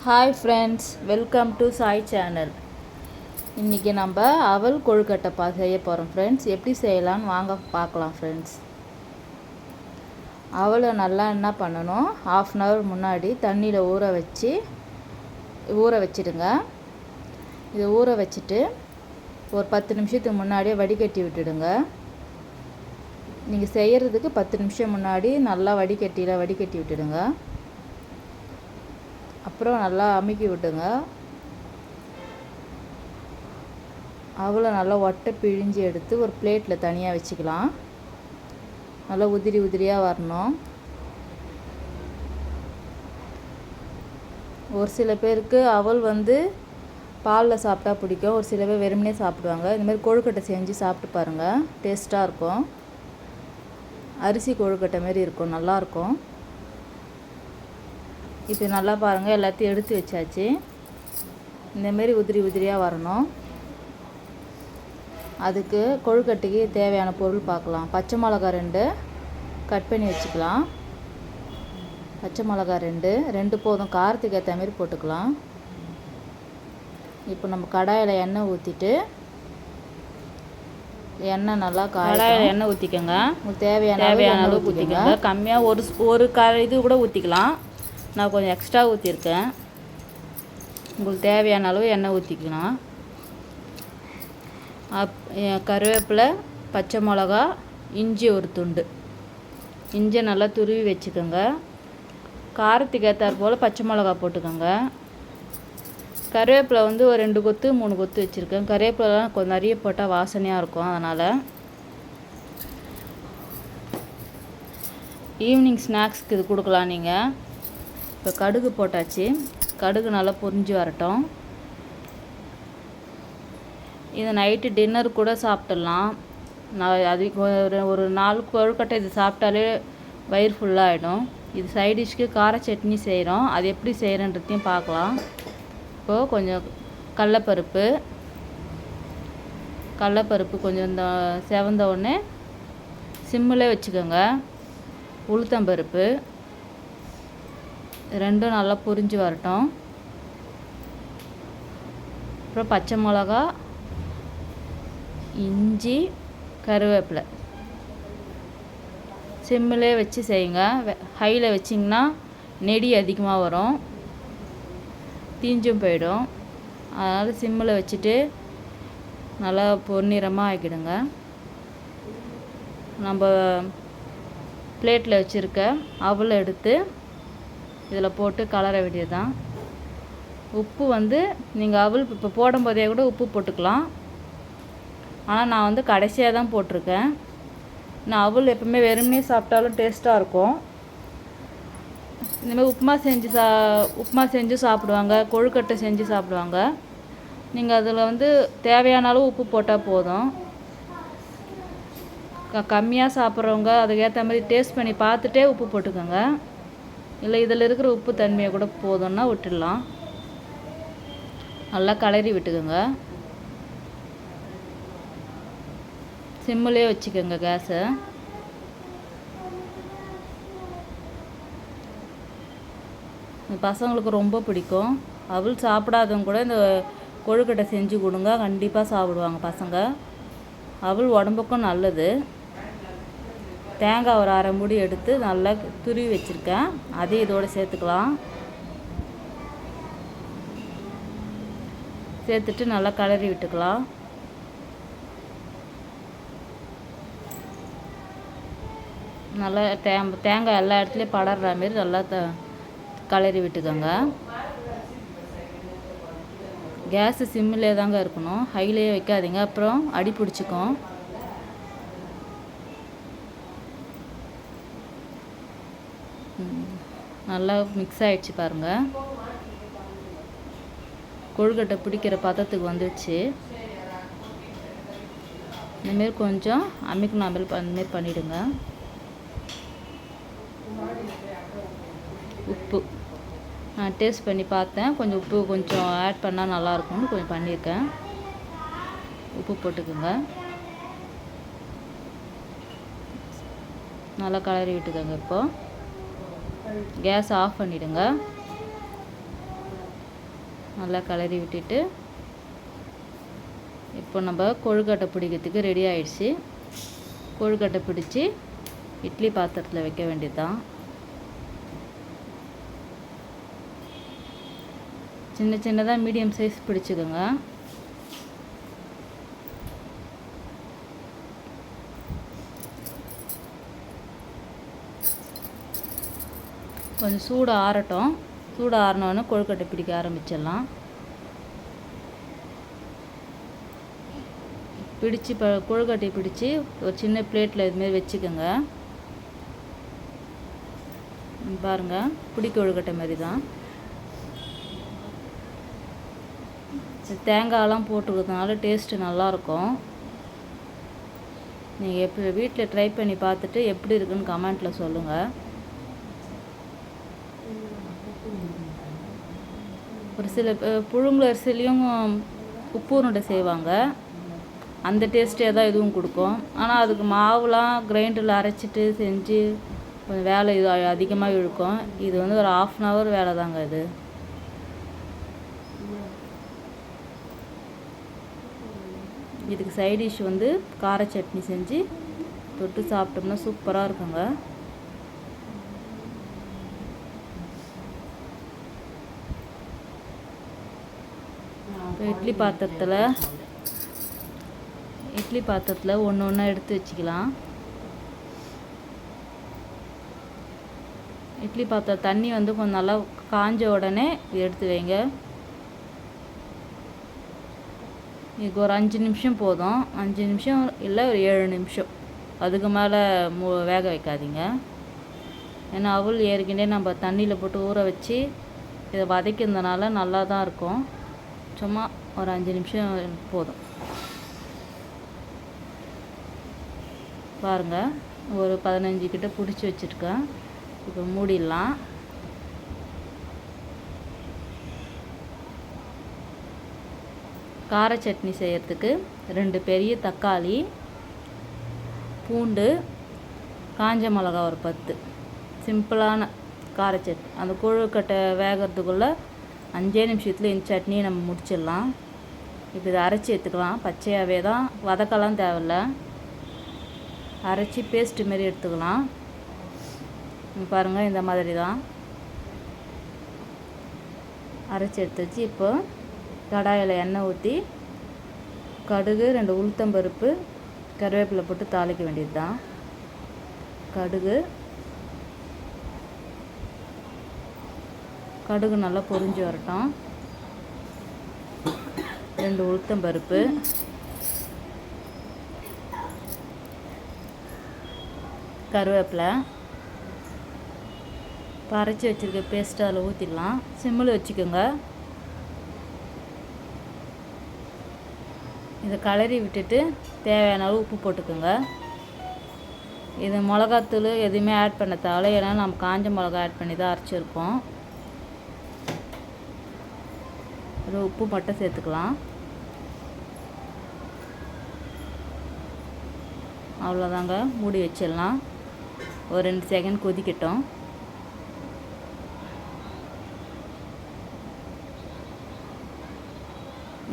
Hi friends, welcome to Sai channel. இன்றைக்கி நம்ம அவல் கொழுக்கட்டை செய்ய போகிறோம் ஃப்ரெண்ட்ஸ். எப்படி செய்யலான்னு வாங்க பார்க்கலாம் ஃப்ரெண்ட்ஸ். அவலை நல்லா என்ன பண்ணணும், 1/2 hour முன்னாடி தண்ணியில் ஊற வச்சிடுங்க. இதை ஊற வச்சுட்டு ஒரு 10 நிமிஷத்துக்கு முன்னாடியே வடிகட்டி விட்டுடுங்க. நீங்கள் செய்கிறதுக்கு 10 நிமிஷம் முன்னாடி நல்லா வடிகட்டி விட்டுடுங்க. அப்புறம் நல்லா அமுக்கி விட்டுங்க. அவளை நல்லா ஒட்டை பிழிஞ்சு எடுத்து ஒரு பிளேட்டில் தனியாக வச்சுக்கலாம். நல்லா உதிரியாக வரணும். ஒரு சில பேருக்கு அவல் பாலில் சாப்பிட்டா பிடிக்கும், ஒரு சில பேர் வெறுமனே சாப்பிடுவாங்க. இந்தமாதிரி கொழுக்கட்டை செஞ்சு சாப்பிட்டு பாருங்கள், டேஸ்ட்டாக இருக்கும். அரிசி கொழுக்கட்டை மாரி இருக்கும், நல்லாயிருக்கும். இப்போ நல்லா பாருங்கள், எல்லாத்தையும் எடுத்து வச்சாச்சு. இந்தமாரி உதிரியாக வரணும். அதுக்கு கொழுக்கட்டைக்கு தேவையான பொருள் பார்க்கலாம். பச்சை மிளகா 2 கட் பண்ணி வச்சுக்கலாம். பச்சை மிளகா 2 போதும், காரத்துக்கு ஏற்ற மாரி போட்டுக்கலாம். இப்போ நம்ம கடாயில் எண்ணெய் ஊற்றிட்டு, எண்ணெய் நல்லா கடாயில் எண்ணெய் ஊற்றிக்கோங்க. உங்களுக்கு தேவையான அளவு ஊற்றிக்கோங்க. கம்மியாக ஒரு இது கூட ஊற்றிக்கலாம். நான் கொஞ்சம் எக்ஸ்ட்ரா ஊற்றிருக்கேன். உங்களுக்கு தேவையான அளவு எண்ணெய் ஊற்றிக்கலாம். கருவேப்பிலை, பச்சை மிளகா, இஞ்சி ஒரு துண்டு. இஞ்சி நல்லா துருவி வச்சுக்கோங்க. காரத்துக்கு ஏற்றாற் போல் பச்சை மிளகா போட்டுக்கோங்க. கருவேப்பிலை ஒரு 2 கொத்து 3 கொத்து வச்சுருக்கேன். கருவேப்பிலாம் கொஞ்சம் நிறைய போட்டால் வாசனையாக இருக்கும். அதனால் ஈவினிங் ஸ்நாக்ஸ்க்கு இது கொடுக்கலாம் நீங்கள். இப்போ கடுகு போட்டாச்சு. கடுகு நல்லா பொரிஞ்சு வரட்டும். இதை நைட்டு டின்னர் கூட சாப்பிட்லாம். நான் அது ஒரு 4 கொழுக்கட்டை இது சாப்பிட்டாலே வயிறு ஃபுல்லாகிடும். இது சைடிஷ்க்கு கார சட்னி செய்கிறோம். அது எப்படி செய்கிறன்றதையும் பார்க்கலாம். இப்போது கொஞ்சம் கடலப்பருப்பு கொஞ்சம் இந்த செவந்த உடனே சிம்மில் வச்சுக்கோங்க. உளுத்தம்பருப்பு 2 நல்லா பொரிஞ்சு வரட்டும். அப்புறம் பச்சை மிளகா, இஞ்சி, கருவேப்பிலை சிம்மிலே வச்சு செய்யுங்க. ஹையில் வச்சிங்கன்னா நெடி அதிகமாக வரும், தீஞ்சும் போயிடும். அதனால் சிம்மில் வச்சுட்டு நல்லா பொன்னிறமாக ஆக்கிடுங்க. நம்ம பிளேட்டில் வச்சுருக்க அவலை எடுத்து இதில் போட்டு கலர வேண்டியது தான். உப்பு நீங்கள் அவல் இப்போ போடும்போதே கூட உப்பு போட்டுக்கலாம். ஆனால் நான் கடைசியாக தான் போட்டிருக்கேன். நான் அவல் எப்பவுமே வெறுமனே சாப்பிட்டாலும் டேஸ்ட்டாக இருக்கும். இந்தமாதிரி உப்புமா செஞ்சு சாப்பிடுவாங்க, கொழுக்கட்டை செஞ்சு சாப்பிடுவாங்க. நீங்கள் அதில் தேவையான அளவு உப்பு போட்டால் போதும். கம்மியாக சாப்பிட்றவங்க அதுக்கேற்ற மாதிரி டேஸ்ட் பண்ணி பார்த்துட்டே உப்பு போட்டுக்கோங்க. இல்லை இதில் இருக்கிற உப்பு தன்மையை கூட போதும்னா விட்டுடலாம். நல்லா கலரி விட்டுக்கோங்க. சிம்மிலே வச்சுக்கோங்க கேஸை. பசங்களுக்கு ரொம்ப பிடிக்கும். அவல் சாப்பிடாதவங்க கூட இந்த கொழுக்கட்டை செஞ்சு கொடுங்க, கண்டிப்பாக சாப்பிடுவாங்க பசங்க. அவல் உடம்புக்கும் நல்லது. தேங்காய் ஒரு 1/2 மூடி எடுத்து நல்லா துருவி வச்சுருக்கேன், அதையும் இதோடு சேர்த்துக்கலாம். சேர்த்துட்டு நல்லா கலரி விட்டுக்கலாம். நல்லா தேங்காய் எல்லா இடத்துலையும் படர்ற மாரி நல்லா கலரி விட்டுக்கோங்க. கேஸு சிம்மிலே தாங்க இருக்கணும், ஹையிலே வைக்காதீங்க, அப்புறம் அடி பிடிச்சிக்கும். நல்லா மிக்ஸ் ஆகிடுச்சு பாருங்கள். கொழுக்கட்டை பிடிக்கிற பதத்துக்கு வந்துடுச்சு. இந்தமாரி கொஞ்சம் அன்றைக்கி அந்தமாரி பண்ணிவிடுங்க. உப்பு நான் டேஸ்ட் பண்ணி பார்த்தேன், கொஞ்சம் உப்பு கொஞ்சம் ஆட் பண்ணால் நல்லாயிருக்கும்னு கொஞ்சம் பண்ணியிருக்கேன். உப்பு போட்டுக்கோங்க. நல்லா கலரி விட்டுக்கோங்க. இப்போது கேஸ் ஆஃப் பண்ணிவிடுங்க. நல்லா கிளறி விட்டுட்டு இப்போ நம்ம கொழுக்கட்டை பிடிக்கிறதுக்கு ரெடி ஆயிடுச்சு. கொழுக்கட்டை பிடிச்சி இட்லி பாத்திரத்தில் வைக்க வேண்டியது தான். சின்ன சின்னதாக மீடியம் சைஸ் பிடிச்சிக்கோங்க. கொஞ்சம் சூடு ஆறட்டும். சூடு ஆறினோன்னு கொழுக்கட்டை பிடிக்க ஆரம்பிச்சிடலாம். பிடிச்சி கொழுக்கட்டை பிடிச்சி ஒரு சின்ன பிளேட்டில் இதுமாரி வச்சுக்கோங்க. பாருங்கள், பிடி கொழுக்கட்டை மாதிரி தான். தேங்காயெல்லாம் போட்டுக்கிறதுனால டேஸ்ட்டு நல்லாயிருக்கும். நீங்கள் எப்படி வீட்டில் ட்ரை பண்ணி பார்த்துட்டு எப்படி இருக்குன்னு கமெண்ட்டில் சொல்லுங்கள். ஒரு சில புழுங்கல் அரிசிலையும் உப்பு உருண்டை செய்வாங்க. அந்த டேஸ்ட்டே தான் இதுவும் கொடுக்கும். ஆனால் அதுக்கு மாவுலாம் கிரைண்டரில் அரைச்சிட்டு செஞ்சு கொஞ்சம் வேலை இது அதிகமாக இழுக்கும். இது வந்து ஒரு 1/2 hour வேலை தாங்க இது. இதுக்கு சைட் டிஷ் வந்து கார சட்னி செஞ்சு தொட்டு சாப்பிட்டோம்னா சூப்பராக இருக்குங்க. இட்லி பாத்திரத்தில் ஒன்று ஒன்றா எடுத்து வச்சுக்கலாம். இட்லி பாத்திரம் தண்ணி வந்து கொஞ்சம் நல்லா காஞ்ச உடனே எடுத்து வைங்க. இதுக்கு ஒரு 5 நிமிஷம் போதும். 5 நிமிஷம் இல்லை ஒரு 7 நிமிஷம், அதுக்கு மேலே வேக வைக்காதீங்க. ஏன்னா அவல் ஏற்கனவே நம்ம தண்ணியில் போட்டு ஊற வச்சு இதை வதக்கிறதுனால நல்லா தான் இருக்கும். சும்மா ஒரு 5 நிமிஷம் போதும். பாருங்கள், ஒரு 15 கிட்ட பிடிச்சி வச்சுருக்கேன். இப்போ மூடிடலாம். கார சட்னி செய்கிறதுக்கு 2 பெரிய தக்காளி, பூண்டு, காஞ்ச மிளகா ஒரு 10. சிம்பிளான கார சட்னி. அந்த கொழுக்கட்டை வேகிறதுக்குள்ளே 5 நிமிஷத்தில் இந்த சட்னியை நம்ம முடிச்சிடலாம். இப்போ இதை அரைச்சி எடுத்துக்கலாம். பச்சையாகவே தான், வதக்கலாம் தேவையில்ல. அரைச்சி பேஸ்ட்டு மாரி எடுத்துக்கலாம். பாருங்கள், இந்த மாதிரி தான் அரைச்சி எடுத்து வச்சு இப்போ கடாயில் எண்ணெய் ஊற்றி கடுகு, 2 உளுத்தம்பருப்பு, கருவேப்பிலை போட்டு தாளிக்க வேண்டியது தான். கடுகு நல்லா பொரிஞ்சு வரட்டும். 2 உளுத்தம்பருப்பு, கருவேப்பிலை, அரைச்சி வச்சுருக்க பேஸ்ட்டு அதில் ஊற்றிடலாம். சிம்மில் வச்சுக்கோங்க. இதை கிளறி விட்டுட்டு தேவையான அளவு உப்பு போட்டுக்கோங்க. இது மிளகாத்தூள் எதுவுமே ஆட் பண்ண தேவை, ஏன்னா நம்ம காஞ்ச மிளகா ஆட் பண்ணி தான் அரைச்சிருக்கோம். ஒரு உப்பு மட்டும் சேர்த்துக்கலாம். அவ்வளோதாங்க, மூடி வச்சிடலாம். ஒரு 2 செகண்ட் கொதிக்கட்டும்.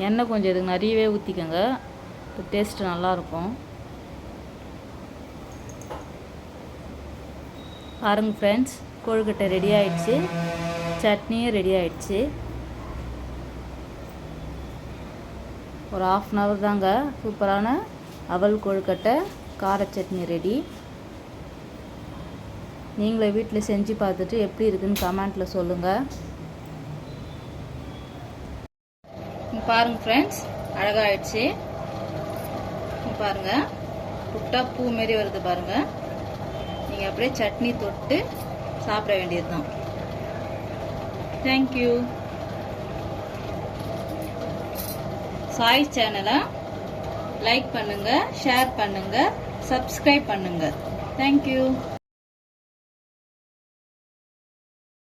எண்ணெய் கொஞ்சம் இதுக்கு நிறையவே ஊற்றிக்கோங்க, இப்போ டேஸ்ட்டு நல்லாயிருக்கும். பாருங்கள் ஃப்ரெண்ட்ஸ், கொழுக்கட்டை ரெடி ஆகிடுச்சு, சட்னியும் ரெடி ஆகிடுச்சு. ஒரு 1/2 hour தாங்க சூப்பரான அவல் கொழுக்கட்டை கார சட்னி ரெடி. நீங்களே வீட்டில் செஞ்சு பார்த்துட்டு எப்படி இருக்குன்னு கமெண்ட்டில் சொல்லுங்கள். பாருங்கள் ஃப்ரெண்ட்ஸ், அழகாகிடுச்சு. பாருங்கள், புட்டா பூ மாரி வருது பாருங்கள். நீங்கள் அப்படியே சட்னி தொட்டு சாப்பிட வேண்டியது தான். தேங்க்யூ. சாய் சேனலை லைக் பண்ணுங்கள், ஷேர் பண்ணுங்கள், சப்ஸ்கிரைப் பண்ணுங்கள். தேங்க்யூ.